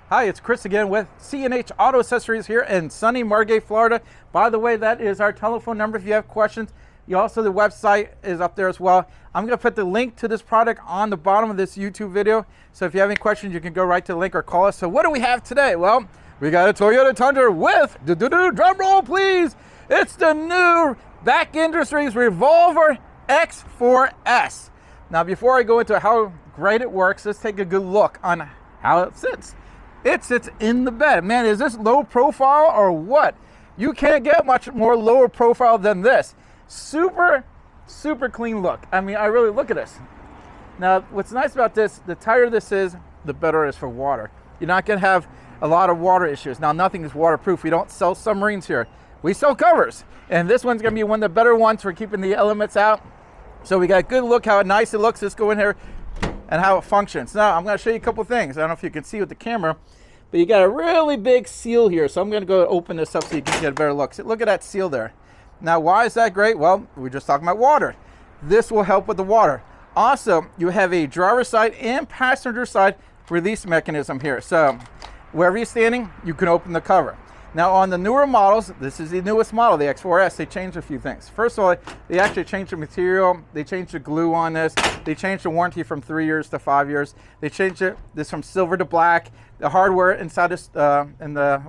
Hi, it's Chris again with C&H Auto Accessories here in sunny Margate, Florida. By the way, that is our telephone number if you have questions. Also, the website is up there as well. I'm going to put the link to this product on the bottom of this YouTube video. So if you have any questions, you can go right to the link or call us. So what do we have today? Well, we got a Toyota Tundra with, drum roll please, it's the new Bak Revolver X4s. Now, before I go into how great it works, let's take a good look on how it sits. It sits in the bed. Man, is this low profile or what? You can't get much more lower profile than this. Super clean look. I mean, I really look at this. Now, what's nice about this, the tighter this is, the better it is for water. You're not gonna have a lot of water issues. Now, nothing is waterproof. We don't sell submarines here. We sell covers. And this one's gonna be one of the better ones for keeping the elements out. So we got a good look how nice it looks. Let's go in here and how it functions. Now, I'm gonna show you a couple things. I don't know if you can see with the camera, but you got a really big seal here. So I'm gonna go open this up so you can get a better look. So look at that seal there. Now, why is that great? Well, we're just talking about water. This will help with the water. Also, you have a driver's side and passenger side release mechanism here. So wherever you're standing, you can open the cover. Now, on the newer models, this is the newest model, the X4s, they changed a few things. First of all, they actually changed the material. They changed the glue on this. They changed the warranty from 3 years to 5 years. They changed this from silver to black. The hardware inside this, well,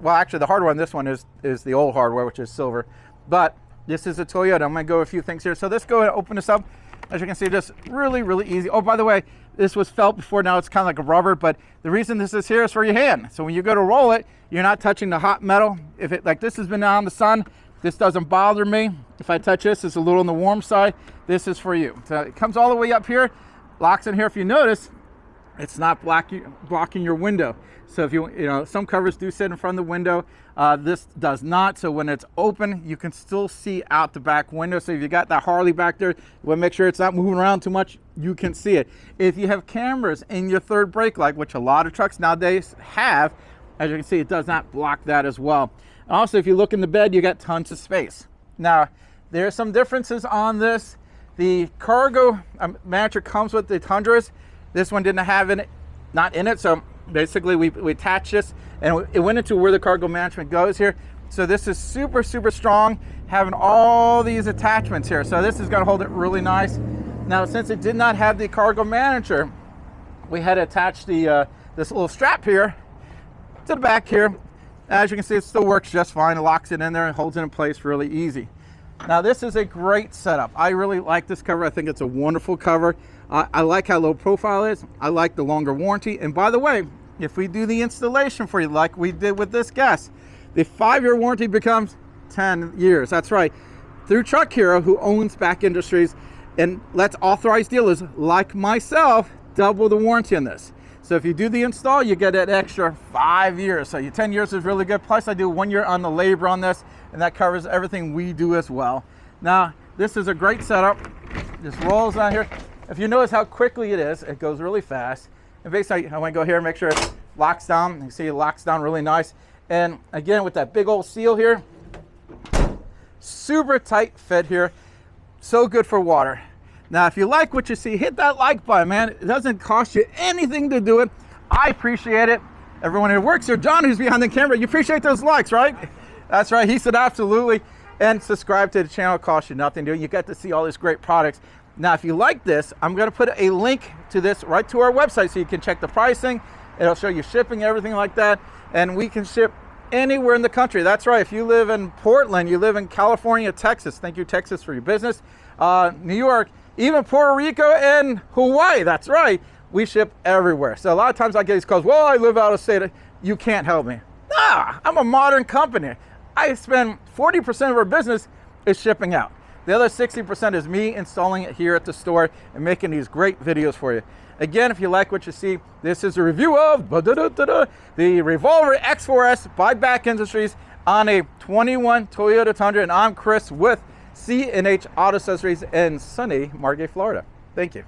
actually the hardware on this one is the old hardware, which is silver. But this is a Toyota. I'm gonna go a few things here. So let's go and open this up. As you can see, just really easy. Oh, by the way, this was felt before, now it's kind of like a rubber, but the reason this is here is for your hand. So when you go to roll it, you're not touching the hot metal. If it, like this has been out in the sun, this doesn't bother me. If I touch this, it's a little on the warm side. This is for you. So it comes all the way up here, locks in here. If you notice, it's not blocking your window. So if you know, some covers do sit in front of the window. This does not. So when it's open, you can still see out the back window. So if you got that Harley back there, you want to make sure it's not moving around too much, you can see it. If you have cameras in your third brake light, which a lot of trucks nowadays have, as you can see, it does not block that as well. Also, if you look in the bed, you got tons of space. Now, there are some differences on this. The cargo manager comes with the Tundras. This one didn't have it, not in it. So basically we attached this and it went into where the cargo management goes here. So this is super strong, having all these attachments here. So this is gonna hold it really nice. Now, since it did not have the cargo manager, we had to attach the this little strap here to the back here. As you can see, it still works just fine. It locks it in there and holds it in place really easy. Now, this is a great setup. I really like this cover. I think it's a wonderful cover. I like how low profile it is. I like the longer warranty. And by the way, if we do the installation for you like we did with this guest, the 5-year warranty becomes 10 years. That's right. Through Truck Hero, who owns Bak Industries and lets authorized dealers like myself double the warranty on this. So if you do the install, you get an extra 5 years. So your 10 years is really good. Plus, I do 1 year on the labor on this, and that covers everything we do as well. Now, this is a great setup. This rolls on here. If you notice how quickly it is, it goes really fast. And basically, I want to go here and make sure it locks down. You see it locks down really nice. And again, with that big old seal here, super tight fit here. So good for water. Now, if you like what you see, hit that like button, man. It doesn't cost you anything to do it. I appreciate it. Everyone who works here, John, who's behind the camera, you appreciate those likes, right? That's right, he said absolutely. And subscribe to the channel, it costs you nothing to do. You get to see all these great products. Now, if you like this, I'm gonna put a link to this right to our website so you can check the pricing. It'll show you shipping, everything like that. And we can ship anywhere in the country. That's right, if you live in Portland, you live in California, Texas, thank you, Texas, for your business. New York, even Puerto Rico and Hawaii, that's right. We ship everywhere. So a lot of times I get these calls, well, I live out of state. You can't help me. Nah, I'm a modern company. I spend 40% of our business is shipping out. The other 60% is me installing it here at the store and making these great videos for you. Again, if you like what you see, this is a review of the Revolver X4s by Bak Industries on a 21 Toyota Tundra. And I'm Chris with C&H Auto Accessories in sunny Margate, Florida. Thank you.